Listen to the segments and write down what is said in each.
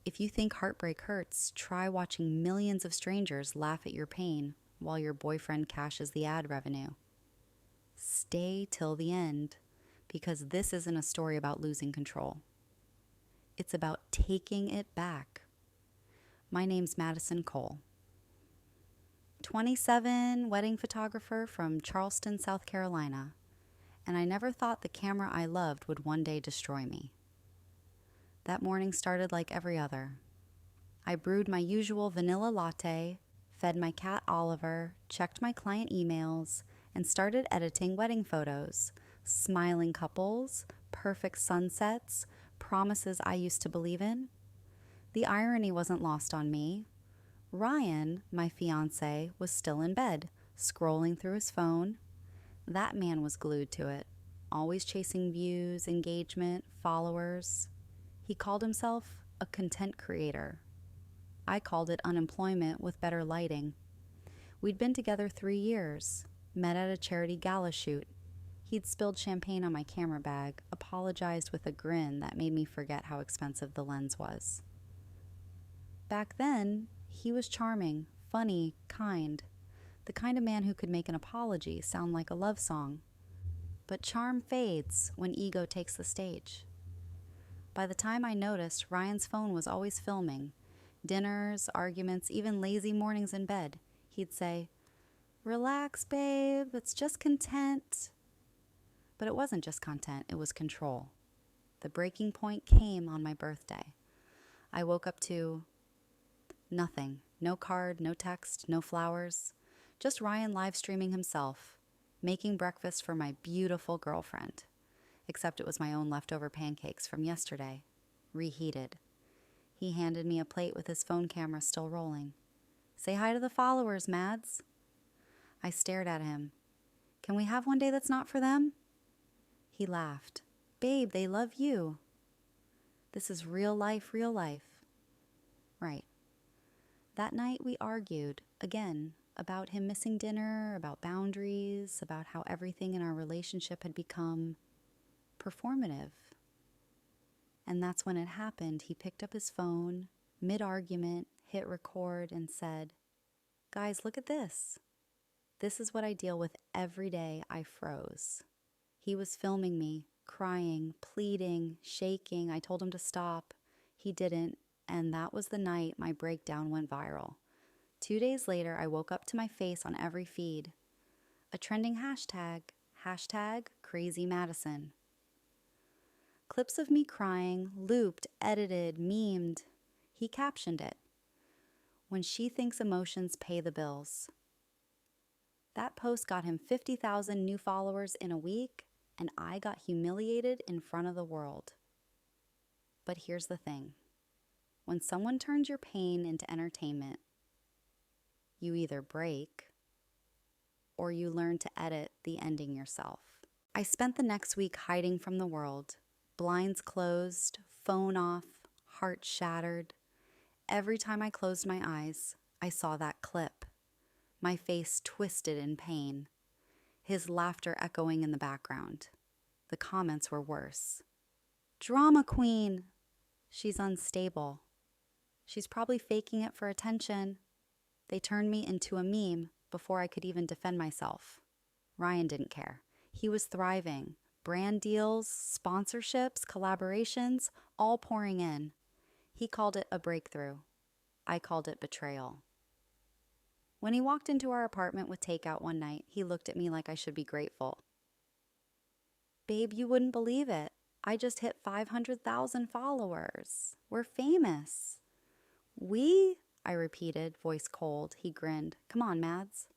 If you think heartbreak hurts, try watching millions of strangers laugh at your pain while your boyfriend cashes the ad revenue. Stay till the end, because this isn't a story about losing control. It's about taking it back. My name's Madison Cole, 27, wedding photographer from Charleston, South Carolina, and I never thought the camera I loved would one day destroy me. That morning started like every other. I brewed my usual vanilla latte, fed my cat Oliver, checked my client emails, and started editing wedding photos, smiling couples, perfect sunsets, promises I used to believe in. The irony wasn't lost on me. Ryan, my fiancé, was still in bed, scrolling through his phone. That man was glued to it, always chasing views, engagement, followers. He called himself a content creator. I called it unemployment with better lighting. We'd been together 3 years, met at a charity gala shoot. He'd spilled champagne on my camera bag, apologized with a grin that made me forget how expensive the lens was. Back then, he was charming, funny, kind, the kind of man who could make an apology sound like a love song. But charm fades when ego takes the stage. By the time I noticed, Ryan's phone was always filming. Dinners, arguments, even lazy mornings in bed. He'd say, "Relax, babe, it's just content." But it wasn't just content, it was control. The breaking point came on my birthday. I woke up to nothing. No card, no text, no flowers. Just Ryan live streaming himself, making breakfast for my beautiful girlfriend. Except it was my own leftover pancakes from yesterday, reheated. He handed me a plate with his phone camera still rolling. "Say hi to the followers, Mads." I stared at him. "Can we have one day that's not for them?" He laughed. "Babe, they love you." This is real life, real life. Right. That night we argued, again, about him missing dinner, about boundaries, about how everything in our relationship had become performative. And that's when it happened. He picked up his phone, mid-argument, hit record, and said, "Guys, look at this. This is what I deal with every day." I froze. He was filming me, crying, pleading, shaking. I told him to stop. He didn't, and that was the night my breakdown went viral. 2 days later, I woke up to my face on every feed. A trending hashtag, #CrazyMadison. Clips of me crying, looped, edited, memed. He captioned it, "When she thinks emotions pay the bills." That post got him 50,000 new followers in a week, and I got humiliated in front of the world. But here's the thing. When someone turns your pain into entertainment, you either break or you learn to edit the ending yourself. I spent the next week hiding from the world, blinds closed, phone off, heart shattered. Every time I closed my eyes, I saw that clip, my face twisted in pain, his laughter echoing in the background. The comments were worse. "Drama queen. She's unstable. She's probably faking it for attention." They turned me into a meme before I could even defend myself. Ryan didn't care. He was thriving. Brand deals, sponsorships, collaborations, all pouring in. He called it a breakthrough. I called it betrayal. When he walked into our apartment with takeout one night, he looked at me like I should be grateful. "Babe, you wouldn't believe it. I just hit 500,000 followers. We're famous." "We?" I repeated, voice cold. He grinned. "Come on, Mads.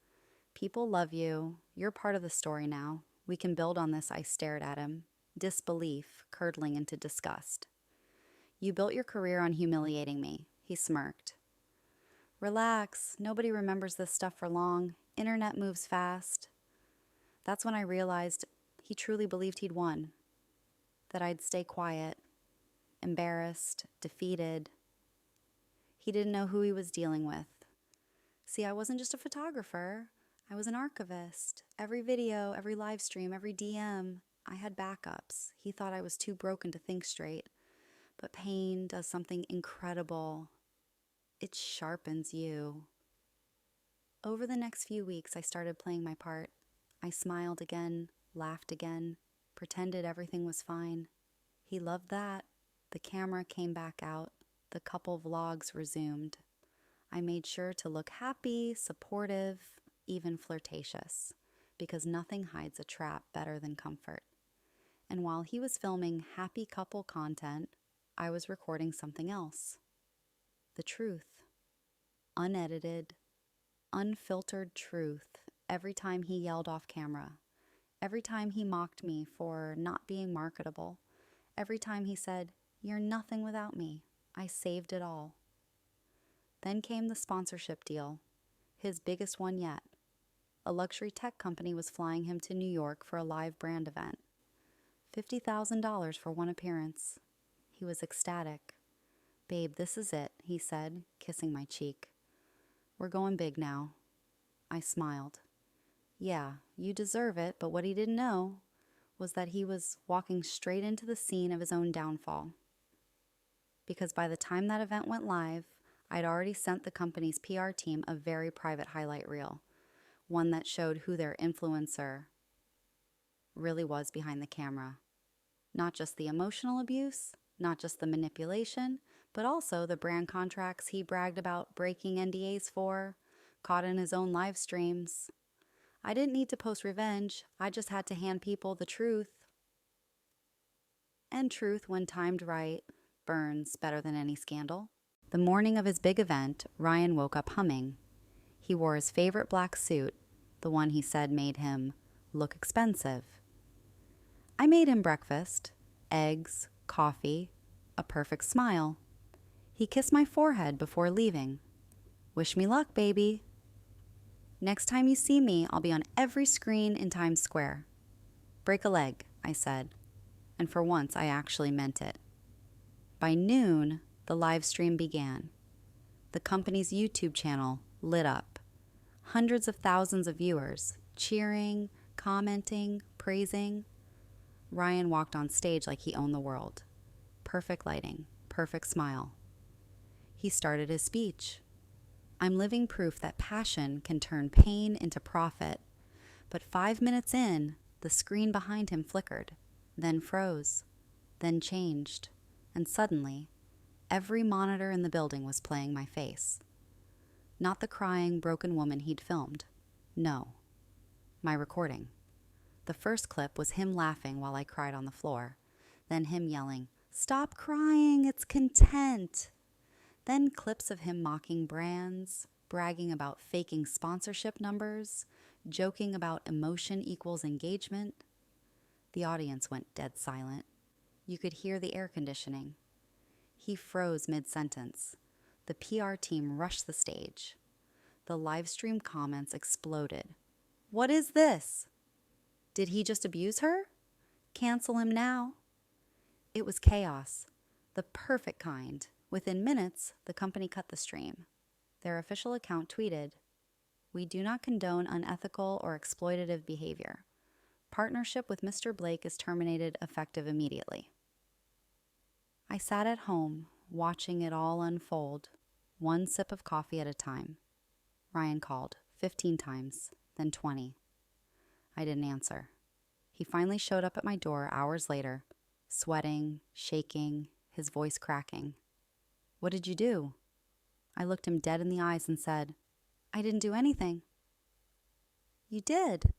People love you. You're part of the story now. We can build on this." I stared at him, disbelief curdling into disgust. "You built your career on humiliating me." He smirked. "Relax. Nobody remembers this stuff for long. Internet moves fast." That's when I realized he truly believed he'd won, that I'd stay quiet, embarrassed, defeated. He didn't know who he was dealing with. See, I wasn't just a photographer. I was an archivist. Every video, every live stream, every DM, I had backups. He thought I was too broken to think straight. But pain does something incredible. It sharpens you. Over the next few weeks, I started playing my part. I smiled again, laughed again, pretended everything was fine. He loved that. The camera came back out. The couple vlogs resumed. I made sure to look happy, supportive, even flirtatious, because nothing hides a trap better than comfort. And while he was filming happy couple content, I was recording something else. The truth. Unedited, unfiltered truth every time he yelled off camera, every time he mocked me for not being marketable, every time he said, "You're nothing without me. I saved it all." Then came the sponsorship deal, his biggest one yet. A luxury tech company was flying him to New York for a live brand event. $50,000 for one appearance. He was ecstatic. "Babe, this is it," he said, kissing my cheek. "We're going big now." I smiled. Yeah, you deserve it, but what he didn't know was that he was walking straight into the scene of his own downfall. Because by the time that event went live, I'd already sent the company's PR team a very private highlight reel, one that showed who their influencer really was behind the camera. Not just the emotional abuse, not just the manipulation, but also the brand contracts he bragged about breaking NDAs for, caught in his own live streams. I didn't need to post revenge. I just had to hand people the truth. And truth, when timed right, burns better than any scandal. The morning of his big event, Ryan woke up humming. He wore his favorite black suit, the one he said made him look expensive. I made him breakfast, eggs, coffee, a perfect smile. He kissed my forehead before leaving. "Wish me luck, baby." "Next time you see me, I'll be on every screen in Times Square." "Break a leg," I said. And for once, I actually meant it. By noon, the live stream began. The company's YouTube channel lit up. Hundreds of thousands of viewers, cheering, commenting, praising. Ryan walked on stage like he owned the world. Perfect lighting, perfect smile. He started his speech. "I'm living proof that passion can turn pain into profit." But 5 minutes in, the screen behind him flickered, then froze, then changed, and suddenly, every monitor in the building was playing my face. Not the crying, broken woman he'd filmed. No. My recording. The first clip was him laughing while I cried on the floor. Then him yelling, "Stop crying, it's content." Then clips of him mocking brands, bragging about faking sponsorship numbers, joking about emotion equals engagement. The audience went dead silent. You could hear the air conditioning. He froze mid-sentence. The PR team rushed the stage. The live stream comments exploded. "What is this? Did he just abuse her? Cancel him now." It was chaos, the perfect kind. Within minutes, the company cut the stream. Their official account tweeted, "We do not condone unethical or exploitative behavior. Partnership with Mr. Blake is terminated effective immediately." I sat at home, watching it all unfold, one sip of coffee at a time. Ryan called 15 times, then 20. I didn't answer. He finally showed up at my door hours later, sweating, shaking, his voice cracking. "What did you do?" I looked him dead in the eyes and said, "I didn't do anything." "You did."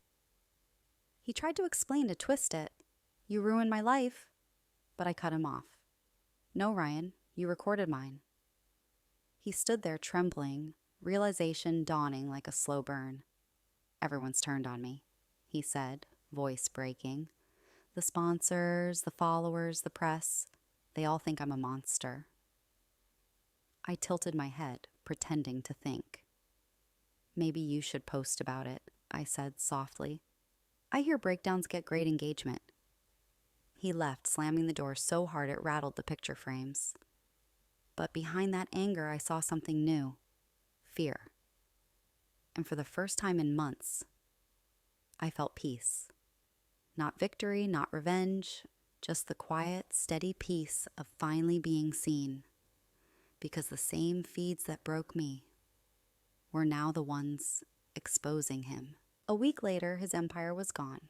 He tried to explain to twist it. "You ruined my life." But I cut him off. "No, Ryan, you recorded mine." He stood there trembling, realization dawning like a slow burn. "Everyone's turned on me," he said, voice breaking. "The sponsors, the followers, the press, they all think I'm a monster." I tilted my head, pretending to think. "Maybe you should post about it," I said softly. "I hear breakdowns get great engagement." He left, slamming the door so hard it rattled the picture frames. But behind that anger, I saw something new. Fear. And for the first time in months, I felt peace. Not victory, not revenge, Just the quiet, steady peace of finally being seen, because the same feeds that broke me were now the ones exposing him. A week later, his empire was gone.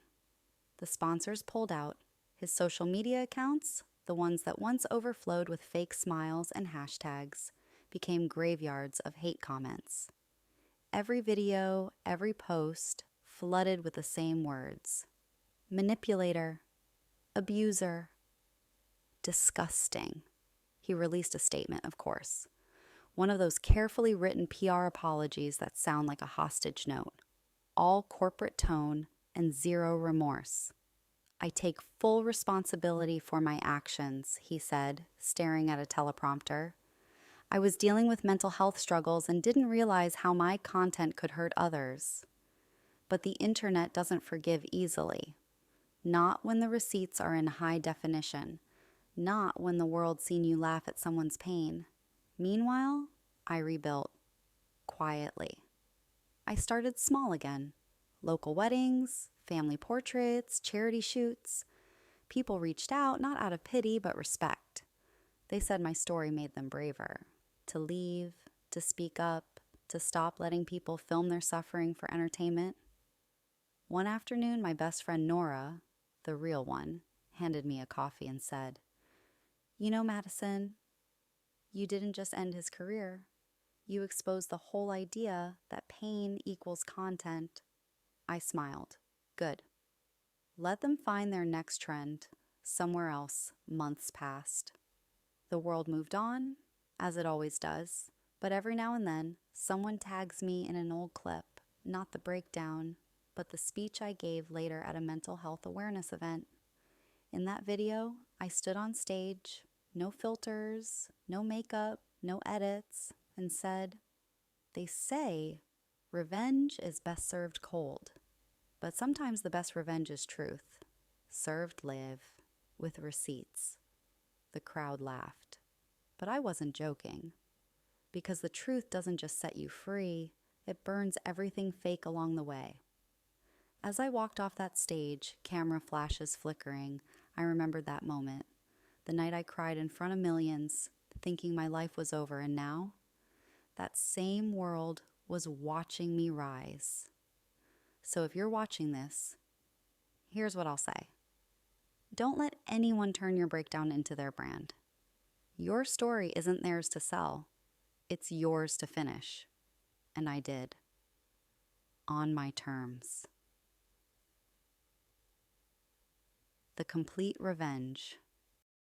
The sponsors pulled out. His social media accounts, the ones that once overflowed with fake smiles and hashtags, became graveyards of hate comments. Every video, every post, flooded with the same words: manipulator, abuser, disgusting. He released a statement, of course. One of those carefully written PR apologies that sound like a hostage note. All corporate tone and zero remorse. I take full responsibility for my actions, he said, staring at a teleprompter. I was dealing with mental health struggles and didn't realize how my content could hurt others. But the internet doesn't forgive easily. Not when the receipts are in high definition. Not when the world's seen you laugh at someone's pain. Meanwhile, I rebuilt. Quietly. I started small again. Local weddings, family portraits, charity shoots. People reached out, not out of pity, but respect. They said my story made them braver. To leave, to speak up, to stop letting people film their suffering for entertainment. One afternoon, my best friend Nora, the real one, handed me a coffee and said, "You know, Madison, you didn't just end his career. You exposed the whole idea that pain equals content." I smiled. Good. Let them find their next trend somewhere else. Months passed. The world moved on, as it always does, but every now and then, someone tags me in an old clip, not the breakdown, but the speech I gave later at a mental health awareness event. In that video, I stood on stage, no filters, no makeup, no edits, and said, "They say revenge is best served cold, but sometimes the best revenge is truth, served live, with receipts." The crowd laughed, but I wasn't joking, because the truth doesn't just set you free, it burns everything fake along the way. As I walked off that stage, camera flashes flickering, I remembered that moment, the night I cried in front of millions, thinking my life was over, and now, that same world was watching me rise. So if you're watching this, here's what I'll say. Don't let anyone turn your breakdown into their brand. Your story isn't theirs to sell. It's yours to finish. And I did. On my terms. The complete revenge.